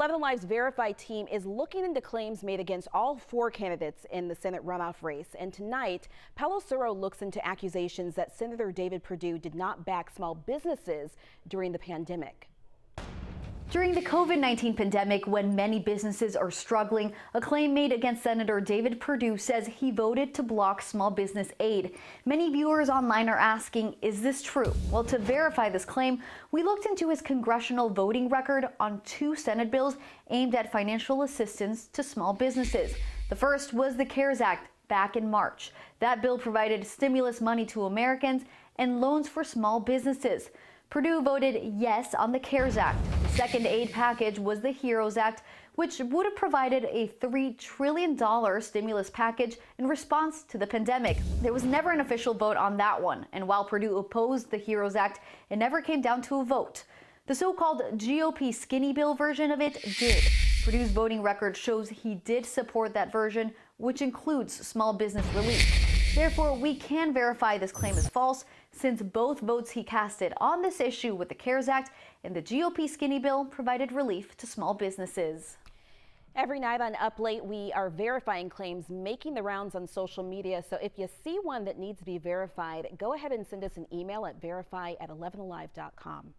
11 Alive's Verify team is looking into claims made against all 4 candidates in the Senate runoff race. And tonight, Palo Suro looks into accusations that Senator David Perdue did not back small businesses during the pandemic. During the COVID-19 pandemic, when many businesses are struggling, a claim made against Senator David Perdue says he voted to block small business aid. Many viewers online are asking, is this true? Well, to verify this claim, we looked into his congressional voting record on 2 Senate bills aimed at financial assistance to small businesses. The first was the CARES Act back in March. That bill provided stimulus money to Americans and loans for small businesses. Perdue voted yes on the CARES Act. The second aid package was the HEROES Act, which would have provided a $3 trillion stimulus package in response to the pandemic. There was never an official vote on that one, and while Perdue opposed the HEROES Act, it never came down to a vote. The so-called GOP skinny bill version of it did. Perdue's voting record shows he did support that version, which includes small business relief. Therefore, we can verify this claim is false, since both votes he casted on this issue with the CARES Act and the GOP skinny bill provided relief to small businesses. Every night on Up Late, we are verifying claims making the rounds on social media. So if you see one that needs to be verified, go ahead and send us an email at verify@11alive.com.